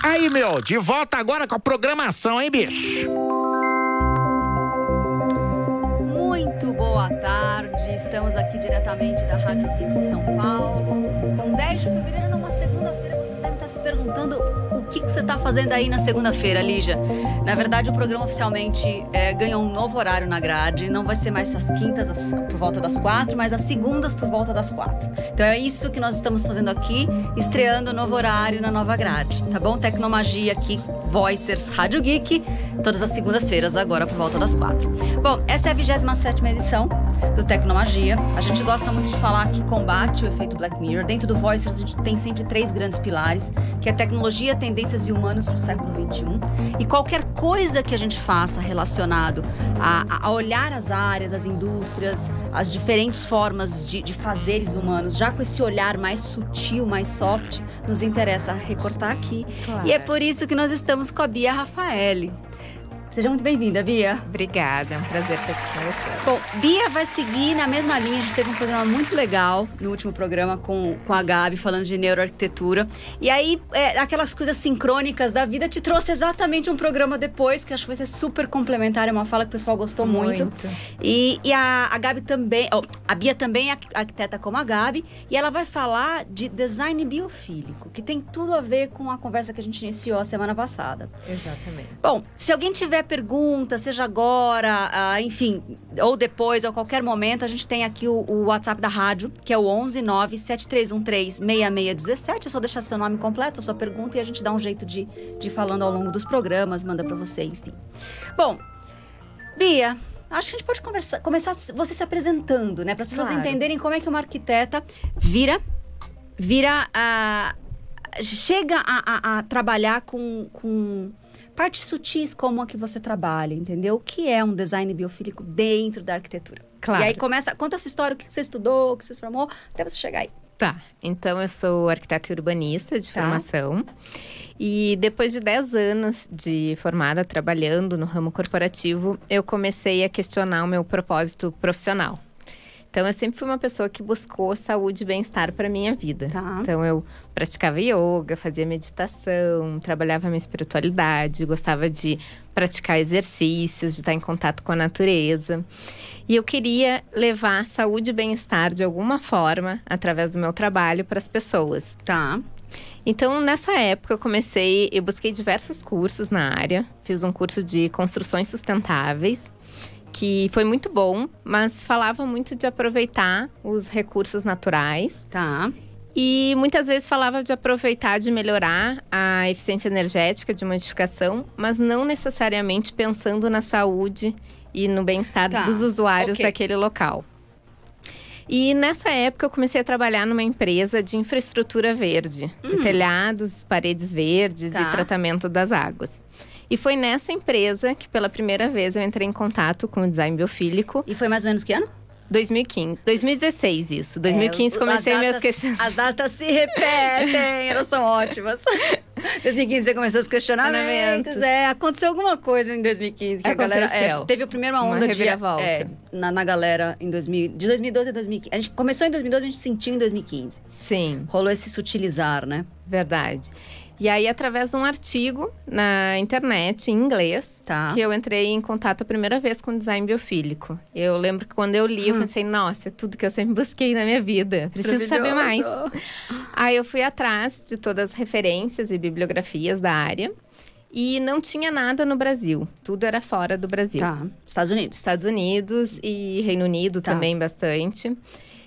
Aí, meu, de volta agora com a programação, hein, bicho? Muito boa tarde, estamos aqui diretamente da Rádio Geek em São Paulo. Com 10 de fevereiro, numa segunda-feira, você deve estar se perguntando o que você está fazendo aí na segunda-feira, Lígia. Na verdade, o programa oficialmente ganhou um novo horário na grade. Não vai ser mais às quintas por volta das 4, mas às segundas por volta das 4. Então é isso que nós estamos fazendo aqui, estreando o novo horário na nova grade, tá bom? Tecnomagia aqui, Voicers Rádio Geek, todas as segundas-feiras agora por volta das 4. Bom, essa é a 27ª edição do Tecnomagia. A gente gosta muito de falar que combate o efeito Black Mirror. Dentro do Voicers a gente tem sempre 3 grandes pilares, que é tecnologia, tendências e humanos para o século XXI. E qualquer coisa que a gente faça relacionado a olhar as áreas, as indústrias, as diferentes formas de fazeres humanos, já com esse olhar mais sutil, mais soft, nos interessa recortar aqui. Claro. E é por isso que nós estamos com a Bia Raffaelli. Seja muito bem-vinda, Bia. Obrigada, é um prazer estar aqui com você. Bom, Bia vai seguir na mesma linha. A gente teve um programa muito legal no último programa com a Gabi, falando de neuroarquitetura. E aí, aquelas coisas sincrônicas da vida te trouxe exatamente um programa depois, que acho que vai ser super complementar. É uma fala que o pessoal gostou muito. E a Gabi também, a Bia também é arquiteta como a Gabi, e ela vai falar de design biofílico, que tem tudo a ver com a conversa que a gente iniciou a semana passada. Exatamente. Bom, se alguém tiver pergunta, seja agora, enfim, ou depois, ou a qualquer momento, a gente tem aqui o WhatsApp da rádio, que é o 11 97313 6617. É só deixar seu nome completo, a sua pergunta, e a gente dá um jeito de ir falando ao longo dos programas, manda pra você, enfim. Bom, Bia, acho que a gente pode começar você se apresentando, né? Para as pessoas entenderem como é que uma arquiteta chega a trabalhar com partes sutis como a que você trabalha, entendeu? O que é um design biofílico dentro da arquitetura? Claro. E aí conta a sua história, o que você estudou, o que você se formou, até você chegar aí. Tá, então eu sou arquiteta urbanista de formação. E depois de 10 anos de formada, trabalhando no ramo corporativo, eu comecei a questionar o meu propósito profissional. Então, eu sempre fui uma pessoa que buscou saúde e bem-estar para minha vida. Tá. Então, eu praticava yoga, fazia meditação, trabalhava minha espiritualidade, gostava de praticar exercícios, de estar em contato com a natureza. E eu queria levar saúde e bem-estar de alguma forma, através do meu trabalho, para as pessoas. Tá. Então, nessa época, eu busquei diversos cursos na área. Fiz um curso de construções sustentáveis, que foi muito bom, mas falava muito de aproveitar os recursos naturais. Tá. E muitas vezes falava de aproveitar, de melhorar a eficiência energética de uma edificação, mas não necessariamente pensando na saúde e no bem-estar dos usuários daquele local. E nessa época eu comecei a trabalhar numa empresa de infraestrutura verde, de telhados, paredes verdes e tratamento das águas. E foi nessa empresa que pela primeira vez eu entrei em contato com o design biofílico. E foi mais ou menos que ano? 2015. 2016, isso. 2015 comecei meus questionamentos. As datas se repetem, elas são ótimas. 2015 você começou os questionamentos. Aconteceu alguma coisa em 2015. Que aconteceu. A galera, teve a primeira onda na galera de 2012 a 2015. A gente começou em 2012, a gente sentiu em 2015. Sim. Rolou esse sutilizar, né? Verdade. E aí, através de um artigo na internet, em inglês, que eu entrei em contato a primeira vez com design biofílico. Eu lembro que quando eu li, eu pensei, nossa, é tudo que eu sempre busquei na minha vida. Preciso saber mais. Aí eu fui atrás de todas as referências e bibliografias da área. E não tinha nada no Brasil. Tudo era fora do Brasil. Tá. Estados Unidos. Estados Unidos e Reino Unido também bastante.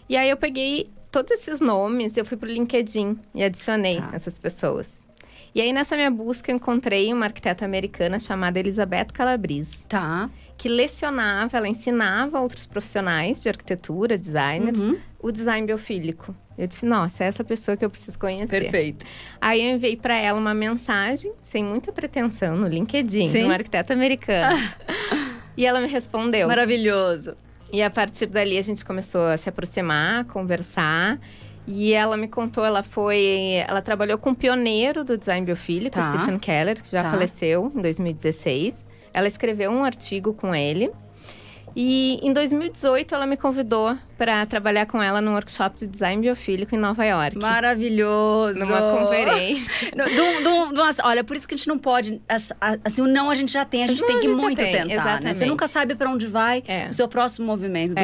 E aí eu peguei todos esses nomes, eu fui pro LinkedIn e adicionei essas pessoas. E aí, nessa minha busca, eu encontrei uma arquiteta americana chamada Elizabeth Calabrese. Que lecionava, ela ensinava outros profissionais de arquitetura, designers, o design biofílico. Eu disse, nossa, é essa pessoa que eu preciso conhecer. Perfeito. Aí eu enviei para ela uma mensagem, sem muita pretensão, no LinkedIn, uma arquiteta americana. E ela me respondeu. Maravilhoso. E a partir dali, a gente começou a se aproximar, conversar. E ela me contou, ela trabalhou com o pioneiro do design biofílico, Stephen Keller, que já faleceu em 2016. Ela escreveu um artigo com ele. E em 2018 ela me convidou para trabalhar com ela num workshop de design biofílico em Nova York. Maravilhoso! Numa conferência. Olha, por isso que a gente não pode… Assim, o não a gente já tem, a gente tem que muito tentar, exatamente. Né? Você nunca sabe para onde vai o seu próximo movimento.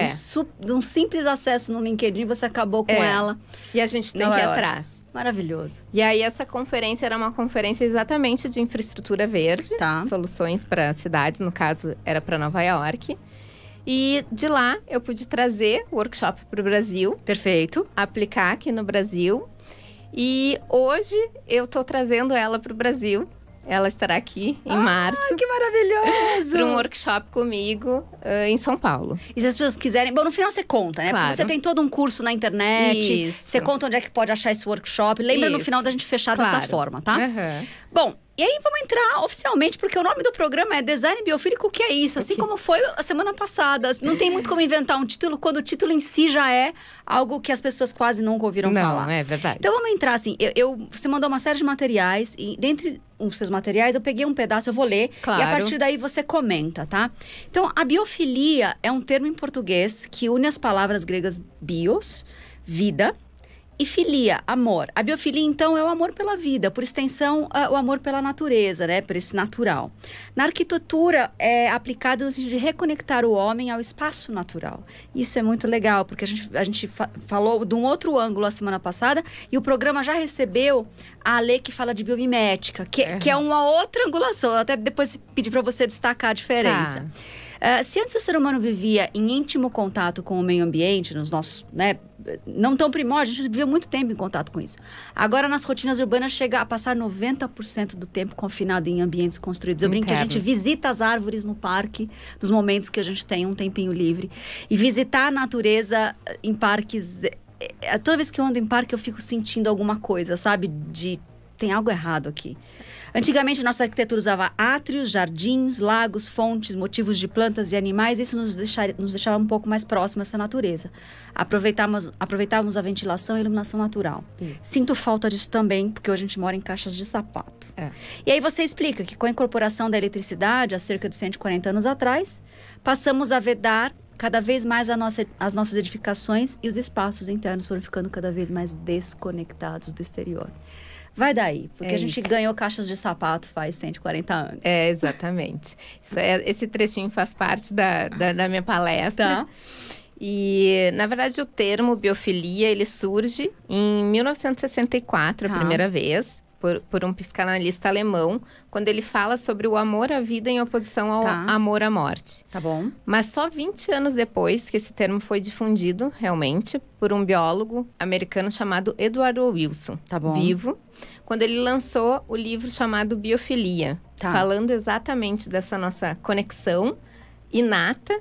De um simples acesso no LinkedIn, você acabou com ela. E a gente tem que ir atrás. Maravilhoso. E aí, essa conferência era uma conferência exatamente de infraestrutura verde. Soluções para cidades, no caso, era para Nova York. E de lá, eu pude trazer o workshop para o Brasil. Perfeito. Aplicar aqui no Brasil. E hoje, eu tô trazendo ela para o Brasil. Ela estará aqui em março. Que maravilhoso! Para um workshop comigo em São Paulo. E se as pessoas quiserem… Bom, no final você conta, né? Claro. Porque você tem todo um curso na internet. Isso. Você conta onde é que pode achar esse workshop. Lembra no final da gente fechar dessa forma, tá? Uhum. Bom, e aí vamos entrar oficialmente, porque o nome do programa é Design Biofílico, o que é isso? Assim como foi a semana passada. Não tem muito como inventar um título, quando o título em si já é algo que as pessoas quase nunca ouviram falar. Não, é verdade. Então vamos entrar assim, você mandou uma série de materiais, e dentre os seus materiais eu peguei um pedaço, eu vou ler, claro. E a partir daí você comenta, tá? Então, a biofilia é um termo em português que une as palavras gregas bios, vida, e filia, amor. A biofilia, então, é o amor pela vida, por extensão, o amor pela natureza, né? Por esse natural. Na arquitetura, é aplicado no sentido de reconectar o homem ao espaço natural. Isso é muito legal, porque a gente falou de um outro ângulo a semana passada, e o programa já recebeu a lei que fala de biomimética, que é uma outra angulação. Eu até depois pedi para você destacar a diferença. Se antes o ser humano vivia em íntimo contato com o meio ambiente, nos nossos, né, não tão primórdios, a gente vivia muito tempo em contato com isso. Agora, nas rotinas urbanas, chega a passar 90% do tempo confinado em ambientes construídos. Eu brinco que a gente visita as árvores no parque, nos momentos que a gente tem um tempinho livre. E visitar a natureza em parques… Toda vez que eu ando em parque, eu fico sentindo alguma coisa, sabe? Tem algo errado aqui. Antigamente, nossa arquitetura usava átrios, jardins, lagos, fontes, motivos de plantas e animais. Isso nos deixava um pouco mais próximo a essa natureza. Aproveitávamos a ventilação e a iluminação natural. Sinto falta disso também, porque hoje a gente mora em caixas de sapato. E aí você explica que com a incorporação da eletricidade, há cerca de 140 anos atrás, passamos a vedar cada vez mais as nossas edificações e os espaços internos foram ficando cada vez mais desconectados do exterior. Vai daí, porque a gente ganhou caixas de sapato faz 140 anos. Exatamente. Esse trechinho faz parte da minha palestra. E, na verdade, o termo biofilia, ele surge em 1964, a primeira vez, por um psicanalista alemão, quando ele fala sobre o amor à vida em oposição ao amor à morte. Tá bom. Mas só 20 anos depois que esse termo foi difundido, realmente, por um biólogo americano chamado Edward Wilson, vivo, quando ele lançou o livro chamado Biofilia, falando exatamente dessa nossa conexão inata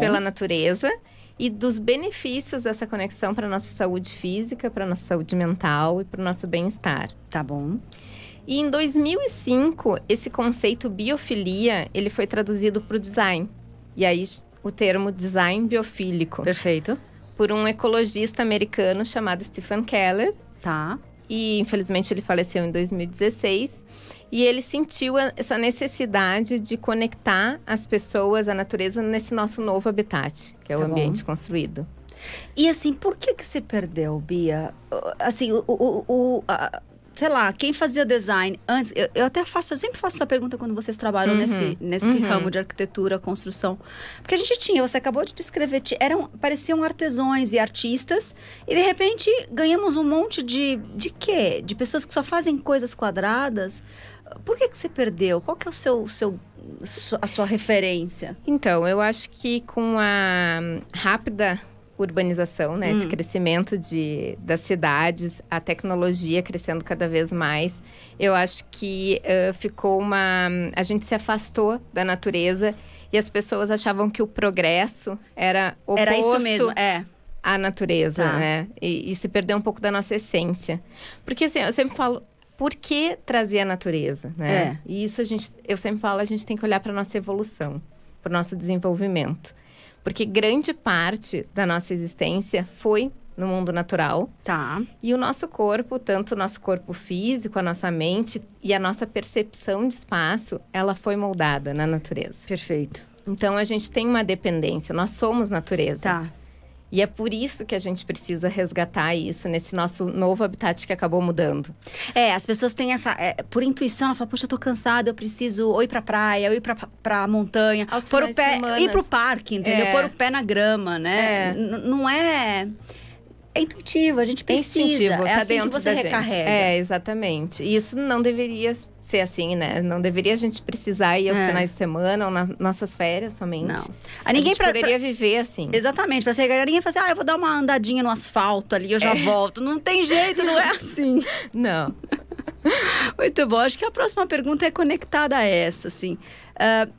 pela natureza e dos benefícios dessa conexão para a nossa saúde física, para a nossa saúde mental e para o nosso bem-estar. Tá bom. E em 2005, esse conceito biofilia, ele foi traduzido para o design. E aí, o termo design biofílico. Perfeito. Por um ecologista americano chamado Stephen Keller. E, infelizmente, ele faleceu em 2016. E ele sentiu essa necessidade de conectar as pessoas, a natureza, nesse nosso novo habitat, que é o ambiente construído. E assim, por que se perdeu, Bia? Assim, sei lá, quem fazia design antes… Eu sempre faço essa pergunta quando vocês trabalham nesse ramo de arquitetura, construção. Porque a gente você acabou de descrever, pareciam artesãos e artistas. E, de repente, ganhamos um monte de quê? De pessoas que só fazem coisas quadradas. Por que se perdeu? Qual que é a sua referência? Então, eu acho que com a rápida urbanização, né? Esse crescimento das cidades, a tecnologia crescendo cada vez mais, eu acho que ficou a gente se afastou da natureza e as pessoas achavam que o progresso era oposto era isso mesmo, à natureza, né? E se perdeu um pouco da nossa essência. Porque assim, eu sempre falo, por que trazer a natureza, né? E isso eu sempre falo, a gente tem que olhar para a nossa evolução, para o nosso desenvolvimento. Porque grande parte da nossa existência foi no mundo natural. E o nosso corpo, tanto o nosso corpo físico, a nossa mente e a nossa percepção de espaço, ela foi moldada na natureza. Perfeito. Então, a gente tem uma dependência. Nós somos natureza. Tá. E é por isso que a gente precisa resgatar isso nesse nosso novo habitat que acabou mudando. As pessoas têm essa... por intuição, ela fala, puxa, eu tô cansada, eu preciso ou ir pra praia, ou ir pra montanha. Pôr o pé, ir pro parque, entendeu? Pôr o pé na grama, né? Não é... É intuitivo, a gente precisa. É instintivo, tá assim dentro que você recarrega. Exatamente. E isso não deveria ser assim, né? Não deveria a gente precisar ir aos finais de semana ou nas nossas férias somente. Não. A gente poderia viver assim. Exatamente. Pra se recarregar, ninguém fala assim, eu vou dar uma andadinha no asfalto ali, eu já volto. Não tem jeito, não é assim. Não. Muito bom. Acho que a próxima pergunta é conectada a essa, assim.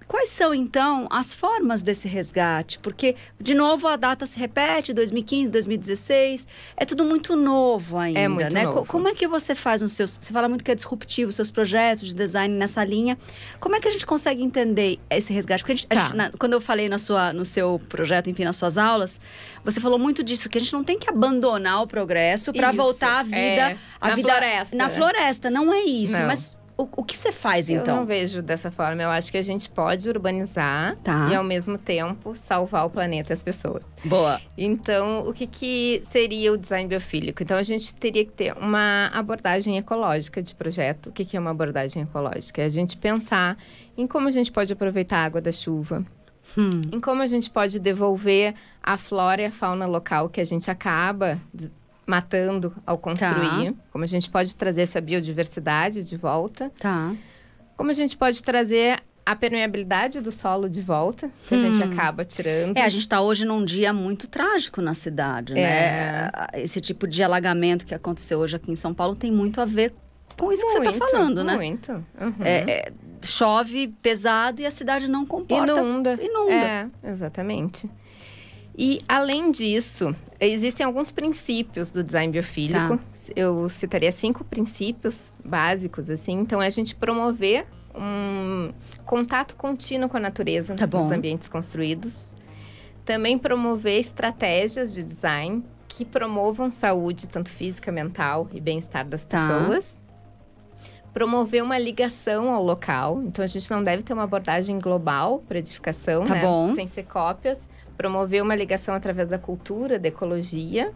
Quais são, então, as formas desse resgate? Porque, de novo, a data se repete, 2015, 2016. É tudo muito novo ainda, é muito né? novo. Como é que você faz os seus... Você fala muito que é disruptivo, os seus projetos de design nessa linha. Como é que a gente consegue entender esse resgate? Porque quando eu falei no seu projeto, enfim, nas suas aulas, você falou muito disso, que a gente não tem que abandonar o progresso para voltar à vida... Floresta. Na floresta, não é isso. Não. Mas o que você faz, então? Eu não vejo dessa forma. Eu acho que a gente pode urbanizar e, ao mesmo tempo, salvar o planeta e as pessoas. Boa. Então, o que seria o design biofílico? Então, a gente teria que ter uma abordagem ecológica de projeto. O que é uma abordagem ecológica? É a gente pensar em como a gente pode aproveitar a água da chuva, em como a gente pode devolver a flora e a fauna local que a gente acaba matando ao construir. Como a gente pode trazer essa biodiversidade de volta. Como a gente pode trazer a permeabilidade do solo de volta, que a gente acaba tirando. A gente está hoje num dia muito trágico na cidade, né? Esse tipo de alagamento que aconteceu hoje aqui em São Paulo tem muito a ver com isso que você está falando, né? Muito. Chove pesado e a cidade não comporta. Inunda. Exatamente. E, além disso, existem alguns princípios do design biofílico. Eu citaria 5 princípios básicos, assim. Então, é a gente promover um contato contínuo com a natureza nos ambientes construídos. Também promover estratégias de design que promovam saúde, tanto física, mental e bem-estar das pessoas. Promover uma ligação ao local. Então, a gente não deve ter uma abordagem global para edificação, né? Sem ser cópias. Promover uma ligação através da cultura, da ecologia.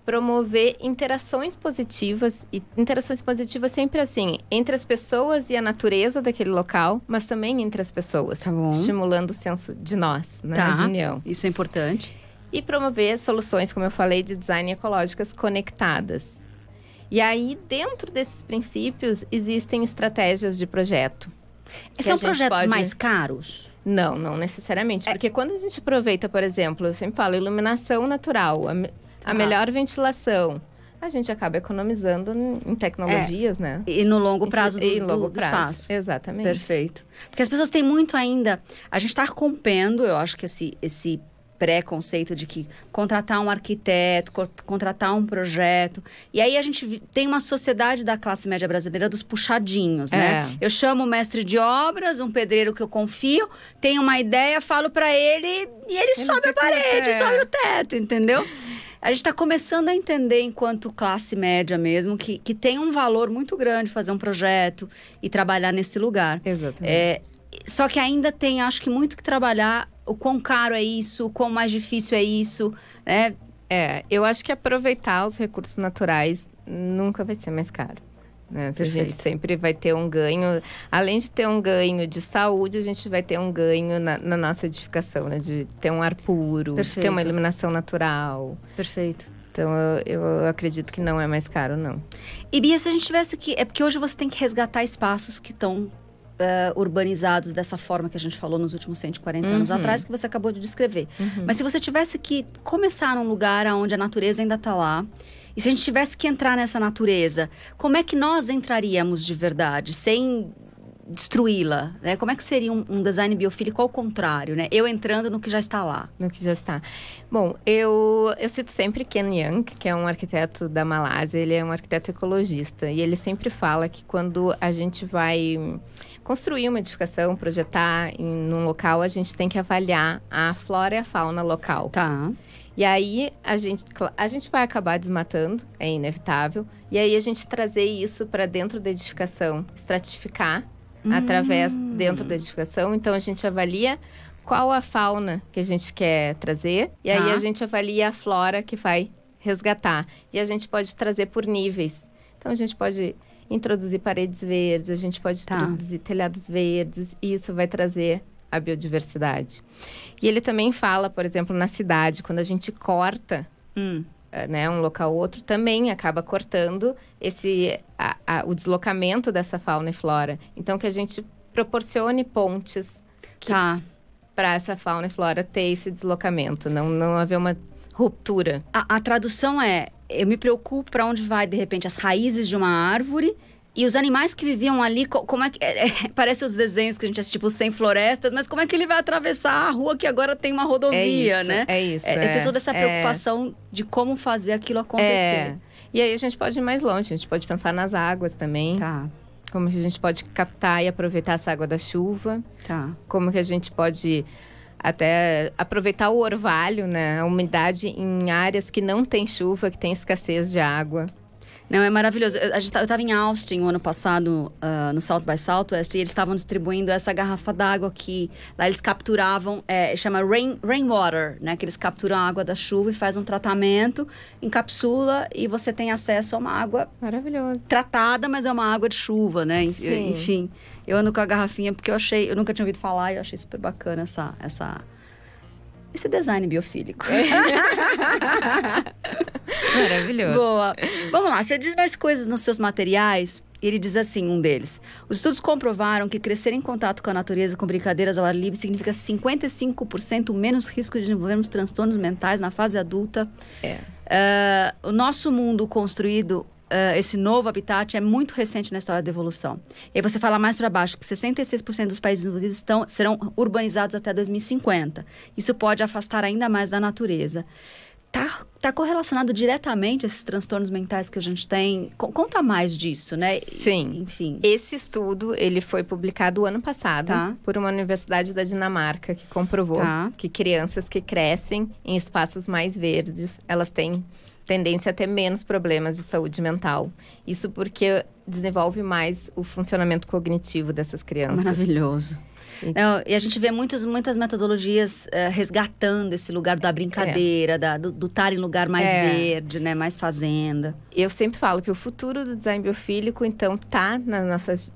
Promover interações positivas. E interações positivas sempre assim, entre as pessoas e a natureza daquele local, mas também entre as pessoas. Estimulando o senso de nós, né? De união. Isso é importante. E promover soluções, como eu falei, de design ecológicas conectadas. E aí, dentro desses princípios, existem estratégias de projeto. São projetos mais caros? Não necessariamente. Porque quando a gente aproveita, por exemplo, eu sempre falo, iluminação natural, a melhor ventilação, a gente acaba economizando em tecnologias, né? E no longo prazo do espaço. Exatamente. Perfeito. Porque as pessoas têm muito ainda... A gente está rompendo, eu acho que esse pré-conceito de que contratar um arquiteto, contratar um projeto. E aí a gente tem uma sociedade da classe média brasileira dos puxadinhos, né? Eu chamo o mestre de obras, um pedreiro que eu confio, tenho uma ideia, falo para ele e ele sobe a parede, sobe o teto, entendeu? A gente está começando a entender, enquanto classe média mesmo, que tem um valor muito grande fazer um projeto e trabalhar nesse lugar. Exatamente. Só que ainda tem, acho que, muito que trabalhar. O quão caro é isso, o quão mais difícil é isso, né? Eu acho que aproveitar os recursos naturais nunca vai ser mais caro. Né? A gente sempre vai ter um ganho. Além de ter um ganho de saúde, a gente vai ter um ganho na nossa edificação, né? De ter um ar puro, de ter uma iluminação natural. Perfeito. Então, eu acredito que não é mais caro, não. E, Bia, se a gente tivesse que... É porque hoje você tem que resgatar espaços que estão... urbanizados dessa forma que a gente falou nos últimos 140 anos atrás, que você acabou de descrever. Mas se você tivesse que começar num lugar onde a natureza ainda está lá, e se a gente tivesse que entrar nessa natureza, como é que nós entraríamos de verdade, sem destruí-la, né? Como é que seria um design biofílico ao contrário, né? Eu entrando no que já está lá. No que já está. Bom, eu cito sempre Ken Young, que é um arquiteto da Malásia. Ele é um arquiteto ecologista. E ele sempre fala que quando a gente vai construir uma edificação, projetar num local, a gente tem que avaliar a flora e a fauna local. E aí, a gente vai acabar desmatando, é inevitável. E aí, a gente trazer isso para dentro da edificação, estratificar através dentro da edificação. Então, a gente avalia qual a fauna que a gente quer trazer. E aí, a gente avalia a flora que vai resgatar. E a gente pode trazer por níveis. Então, a gente pode introduzir paredes verdes, a gente pode introduzir telhados verdes. E isso vai trazer a biodiversidade. E ele também fala, por exemplo, na cidade, quando a gente corta né, um local ou outro, também acaba cortando o deslocamento dessa fauna e flora. Então, que a gente proporcione pontes para essa fauna e flora ter esse deslocamento, não haver uma ruptura. A tradução é, eu me preocupo para onde vai, de repente, as raízes de uma árvore. E os animais que viviam ali, como é que... parece os desenhos que a gente assiste, tipo, Sem Florestas, mas como é que ele vai atravessar a rua que agora tem uma rodovia, né? É isso. Ter toda essa preocupação de como fazer aquilo acontecer. E aí a gente pode ir mais longe, a gente pode pensar nas águas também. Como que a gente pode captar e aproveitar essa água da chuva. Como que a gente pode até aproveitar o orvalho, né? A umidade em áreas que não tem chuva, que tem escassez de água. Não, é maravilhoso. Eu estava em Austin o ano passado, no South by Southwest, e eles estavam distribuindo essa garrafa d'água que lá eles capturavam, chama rainwater, né? Que eles capturam a água da chuva e fazem um tratamento, encapsula e você tem acesso a uma água tratada, mas é uma água de chuva, né? Enfim, eu ando com a garrafinha porque eu nunca tinha ouvido falar e eu achei super bacana esse design biofílico. Maravilhoso. Boa. Vamos lá, você diz mais coisas nos seus materiais. Ele diz assim, um deles. Os estudos comprovaram que crescer em contato com a natureza, com brincadeiras ao ar livre, significa 55% menos risco de desenvolvermos transtornos mentais na fase adulta. O nosso mundo construído, esse novo habitat é muito recente na história da evolução. E aí você fala mais para baixo que 66% dos países desenvolvidos serão urbanizados até 2050. Isso pode afastar ainda mais da natureza. Tá correlacionado diretamente a esses transtornos mentais que a gente tem? Conta mais disso, né? Sim. Enfim. Esse estudo, ele foi publicado ano passado por uma universidade da Dinamarca que comprovou que crianças que crescem em espaços mais verdes, elas têm tendência a ter menos problemas de saúde mental. Isso porque desenvolve mais o funcionamento cognitivo dessas crianças. Maravilhoso. E a gente vê muitas metodologias resgatando esse lugar da brincadeira, do estar em lugar mais verde, né? Mais fazenda. Eu sempre falo que o futuro do design biofílico, então, tá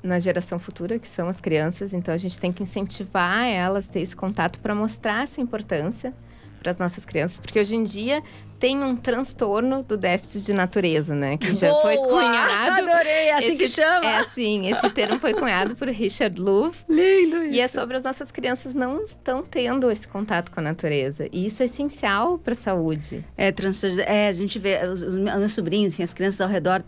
na geração futura, que são as crianças. Então, a gente tem que incentivar elas a ter esse contato para mostrar essa importância para as nossas crianças, porque hoje em dia tem um transtorno do déficit de natureza, né? Que já foi cunhado. Adorei, é assim que chama. É assim, esse termo foi cunhado por Richard Louv. Lindo isso. E é sobre as nossas crianças não estão tendo esse contato com a natureza. E isso é essencial para a saúde. A gente vê, os meus sobrinhos, enfim, as crianças ao redor,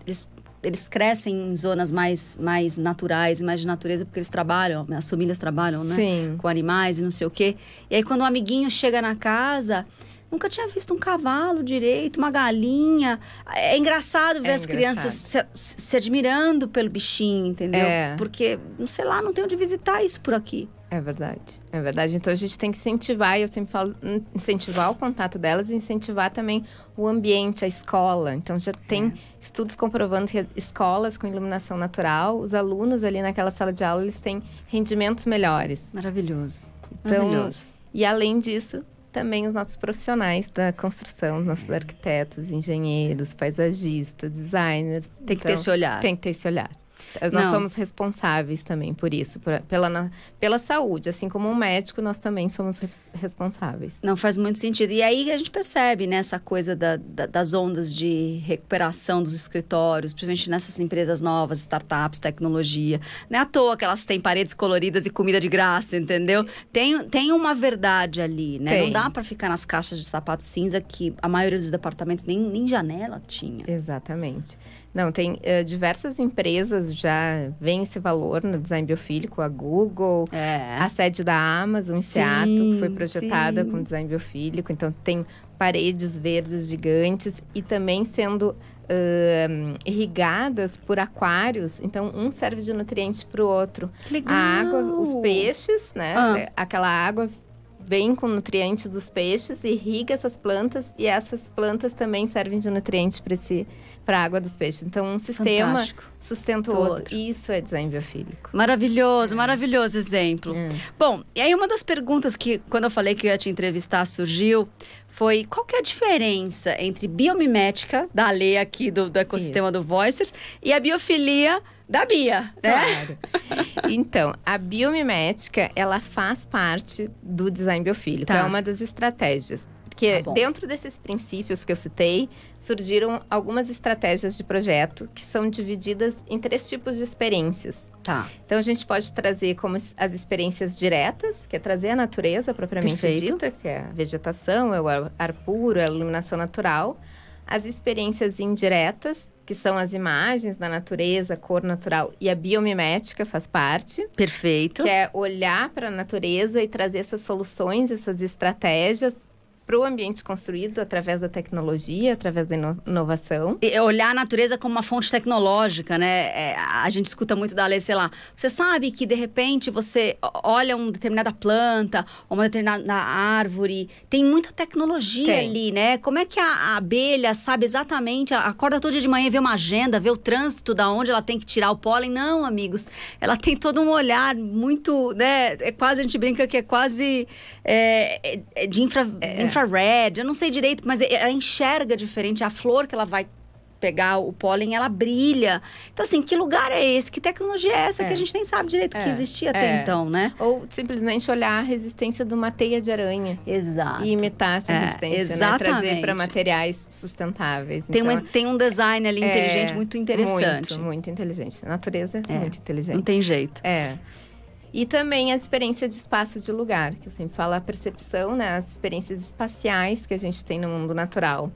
eles crescem em zonas mais naturais, mais de natureza, porque eles trabalham, as famílias trabalham, né? Sim. Com animais e não sei o quê. E aí, quando um amiguinho chega na casa, nunca tinha visto um cavalo direito, uma galinha. É engraçado ver as crianças se admirando pelo bichinho, entendeu? Porque, não sei lá, não tem onde visitar isso por aqui. É verdade, é verdade. Então, a gente tem que incentivar, e eu sempre falo, incentivar o contato delas e incentivar também o ambiente, a escola. Então, já tem estudos comprovando que escolas com iluminação natural, os alunos ali naquela sala de aula, eles têm rendimentos melhores. Maravilhoso. Então, maravilhoso. E além disso, também os nossos profissionais da construção, nossos arquitetos, engenheiros, paisagistas, designers. Tem que ter esse olhar. Tem que ter esse olhar. Nós somos responsáveis também por isso, pela saúde. Assim como um médico, nós também somos responsáveis. Não, faz muito sentido. E aí a gente percebe, né, essa coisa das ondas de recuperação dos escritórios, principalmente nessas empresas novas, startups, tecnologia. Não é à toa que elas têm paredes coloridas e comida de graça, entendeu? Tem uma verdade ali, né? Não dá para ficar nas caixas de sapato cinza que a maioria dos departamentos nem janela tinha. Exatamente. Não, tem diversas empresas já veem esse valor no design biofílico. A Google, a sede da Amazon em Seattle, que foi projetada com design biofílico. Então, tem paredes verdes gigantes e também sendo irrigadas por aquários. Então, um serve de nutriente para o outro. Que legal! A água, os peixes, né? Aquela água vem com nutrientes dos peixes, irriga essas plantas e essas plantas também servem de nutriente para a água dos peixes. Então, um sistema sustenta o outro. Isso é design biofílico. Maravilhoso, maravilhoso exemplo. Bom, e aí uma das perguntas que, quando eu falei que eu ia te entrevistar, surgiu, foi qual que é a diferença entre biomimética, da lei aqui do ecossistema do Voicers, e a biofilia da Bia, né? Claro. Então, a biomimética, ela faz parte do design biofílico. É uma das estratégias. Porque dentro desses princípios que eu citei, surgiram algumas estratégias de projeto que são divididas em 3 tipos de experiências. Então, a gente pode trazer como as experiências diretas, que é trazer a natureza propriamente dita, que é a vegetação, é o ar puro, é a iluminação natural. As experiências indiretas, que são as imagens da natureza, cor natural, e a biomimética faz parte. Perfeito. Que é olhar para a natureza e trazer essas soluções, essas estratégias para o ambiente construído através da tecnologia, através da inovação. E olhar a natureza como uma fonte tecnológica, né? A gente escuta muito da lei, sei lá. Você sabe que, de repente, você olha uma determinada planta, ou uma determinada árvore. Tem muita tecnologia ali, né? Como é que a abelha sabe exatamente? Acorda todo dia de manhã e vê uma agenda, vê o trânsito da onde ela tem que tirar o pólen. Não, amigos. Ela tem todo um olhar muito, né? É quase, a gente brinca que é quase de infrared, eu não sei direito, mas ela enxerga diferente. A flor que ela vai pegar o pólen, ela brilha. Então, assim, que lugar é esse? Que tecnologia é essa que a gente nem sabe direito que existia até então, né? Ou simplesmente olhar a resistência de uma teia de aranha. Exato. E imitar essa resistência, né? Trazer para materiais sustentáveis. Tem um design ali inteligente, muito interessante. Muito, muito inteligente. A natureza é muito inteligente. Não tem jeito. E também a experiência de espaço de lugar, que eu sempre falo, a percepção, né? As experiências espaciais que a gente tem no mundo natural.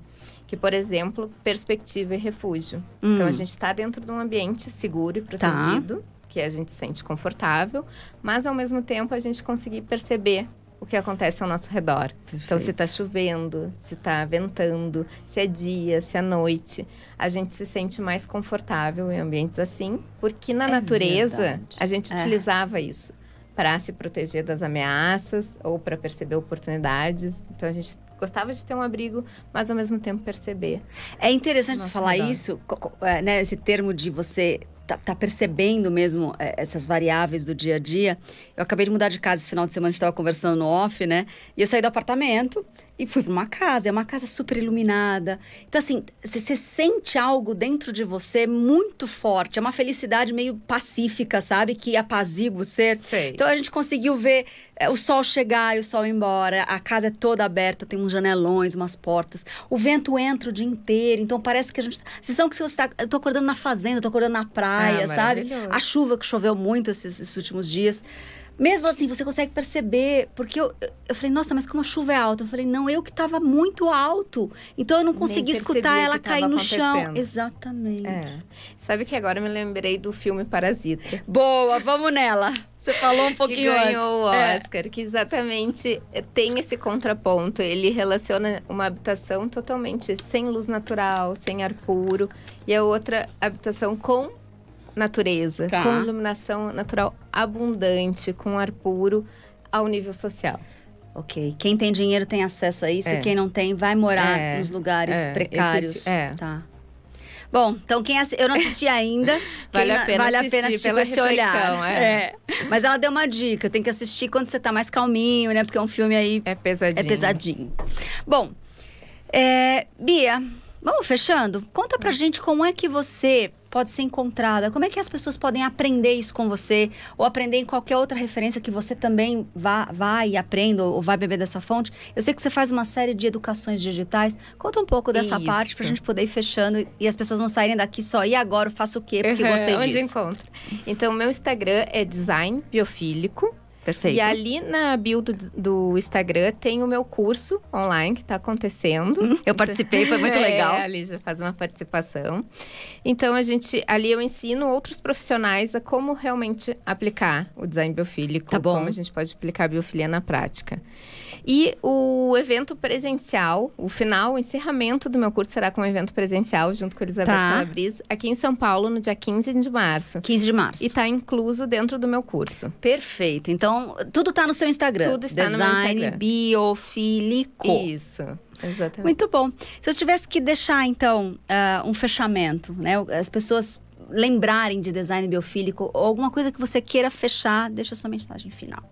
Que, por exemplo, perspectiva e refúgio. Então, a gente está dentro de um ambiente seguro e protegido, que a gente se sente confortável, mas, ao mesmo tempo, a gente conseguir perceber o que acontece ao nosso redor. Perfeito. Então, se está chovendo, se está ventando, se é dia, se é noite. A gente se sente mais confortável em ambientes assim, porque na natureza a gente utilizava isso para se proteger das ameaças ou para perceber oportunidades. Então, a gente gostava de ter um abrigo, mas ao mesmo tempo perceber. É interessante você falar isso, né? Esse termo de você tá percebendo mesmo essas variáveis do dia a dia. Eu acabei de mudar de casa esse final de semana, a gente estava conversando no off, né? E eu saí do apartamento e fui para uma casa. É uma casa super iluminada. Então, assim, você sente algo dentro de você muito forte. É uma felicidade meio pacífica, sabe? Que apazigua você. Sei. Então, a gente conseguiu ver o sol chegar e o sol ir embora. A casa é toda aberta, tem uns janelões, umas portas. O vento entra o dia inteiro. Então, parece que a gente... Eu tô acordando na fazenda, eu tô acordando na praia, sabe? A chuva que choveu muito esses últimos dias. Mesmo assim, você consegue perceber, porque eu falei, nossa, mas como a chuva é alta? Eu falei, não, eu que estava muito alto. Então, eu não consegui escutar ela cair no chão. Exatamente. Sabe que agora eu me lembrei do filme Parasita. Boa, vamos nela. Você falou um pouquinho antes. Que ganhou o Oscar, que exatamente tem esse contraponto. Ele relaciona uma habitação totalmente sem luz natural, sem ar puro. E a outra habitação com natureza, com iluminação natural abundante, com ar puro, ao nível social. Ok. Quem tem dinheiro tem acesso a isso, e quem não tem vai morar nos lugares precários. Tá. Bom, então eu não assisti ainda. Vale a pena assistir com esse olhar. Mas ela deu uma dica, tem que assistir quando você tá mais calminho, né? Porque é um filme aí... É pesadinho. Bom, Bia, vamos fechando? Conta pra gente como é que você pode ser encontrada, como é que as pessoas podem aprender isso com você, ou aprender em qualquer outra referência que você também vá e aprenda, ou vai beber dessa fonte. Eu sei que você faz uma série de educações digitais. Conta um pouco dessa parte pra gente poder ir fechando e as pessoas não saírem daqui só, e agora eu faço o quê? Porque gostei disso. Onde encontro? Então, meu Instagram é Design Biofílico. Perfeito. E ali na bio do Instagram tem o meu curso online que está acontecendo. Eu participei, foi muito legal. Ali já faz uma participação. Então, ali eu ensino outros profissionais a como realmente aplicar o design biofílico. Tá bom. Como a gente pode aplicar a biofilia na prática. E o evento presencial, o encerramento do meu curso será com um evento presencial junto com a Elizabeth Calabrese, aqui em São Paulo, no dia 15 de março. 15 de março. E está incluso dentro do meu curso. Perfeito. Então, Então, tudo tá no seu Instagram. Tudo está no meu Design Instagram. Biofílico. Isso, exatamente. Muito bom. Se eu tivesse que deixar, então, um fechamento, né? As pessoas lembrarem de design biofílico ou alguma coisa que você queira fechar, deixa a sua mensagem final.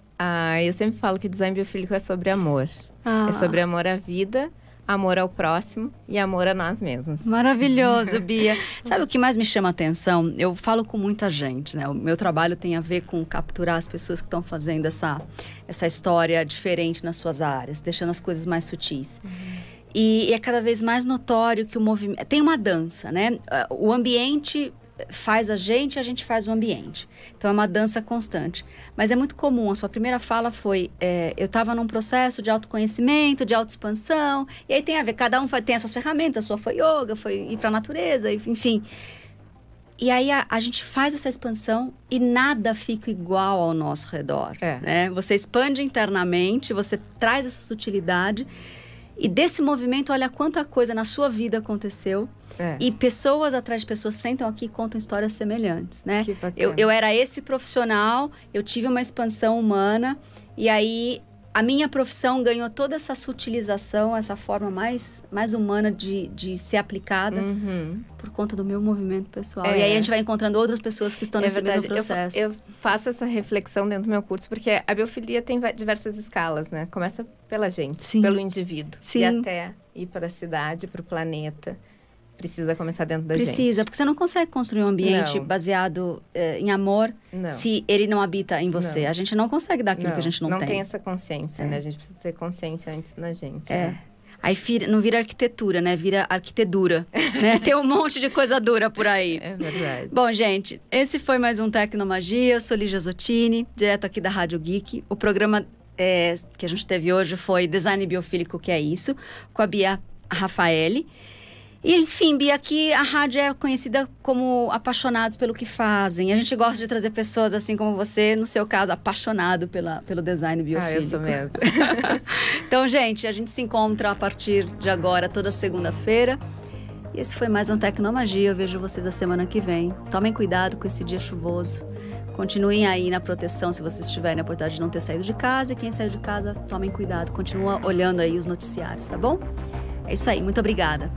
Eu sempre falo que design biofílico é sobre amor. É sobre amor à vida, amor ao próximo e amor a nós mesmos. Maravilhoso, Bia. Sabe o que mais me chama a atenção? Eu falo com muita gente, né? O meu trabalho tem a ver com capturar as pessoas que estão fazendo essa história diferente nas suas áreas, deixando as coisas mais sutis. E é cada vez mais notório que o movimento... Tem uma dança, né? O ambiente faz a gente faz o ambiente. Então é uma dança constante. Mas é muito comum, a sua primeira fala foi, eu estava num processo de autoconhecimento, de autoexpansão, e aí tem a ver, cada um tem as suas ferramentas, a sua foi yoga, foi ir para a natureza, enfim. E aí a gente faz essa expansão e nada fica igual ao nosso redor. Né? Você expande internamente, você traz essa sutilidade, e desse movimento, olha quanta coisa na sua vida aconteceu. E pessoas atrás de pessoas sentam aqui e contam histórias semelhantes, né? Eu era esse profissional, eu tive uma expansão humana, e aí a minha profissão ganhou toda essa sutilização, essa forma mais humana de ser aplicada por conta do meu movimento pessoal. E aí a gente vai encontrando outras pessoas que estão nesse mesmo processo. Eu faço essa reflexão dentro do meu curso, porque a biofilia tem diversas escalas, né? Começa pela gente, pelo indivíduo. E até ir para a cidade, para o planeta. Precisa começar dentro da gente. Precisa, porque você não consegue construir um ambiente baseado em amor se ele não habita em você. A gente não consegue dar aquilo que a gente não tem. Não tem essa consciência, né? A gente precisa ter consciência antes da gente. Né? Aí não vira arquitetura, né? Vira arquitedura. Né? Tem um monte de coisa dura por aí. É verdade. Bom, gente, esse foi mais um Tecnomagia. Eu sou Lígia Zottini, direto aqui da Rádio Geek. O programa que a gente teve hoje foi Design Biofílico, que é isso, com a Bia Raffaelli. E, enfim, Bia, aqui a rádio é conhecida como apaixonados pelo que fazem. A gente gosta de trazer pessoas assim como você, no seu caso, apaixonado pelo design biofílico. Eu sou mesmo. Então, gente, a gente se encontra a partir de agora, toda segunda-feira. E esse foi mais um Tecnomagia. Eu vejo vocês a semana que vem. Tomem cuidado com esse dia chuvoso. Continuem aí na proteção se vocês tiverem a oportunidade de não ter saído de casa. E quem saiu de casa, tomem cuidado. Continua olhando aí os noticiários, tá bom? É isso aí. Muito obrigada.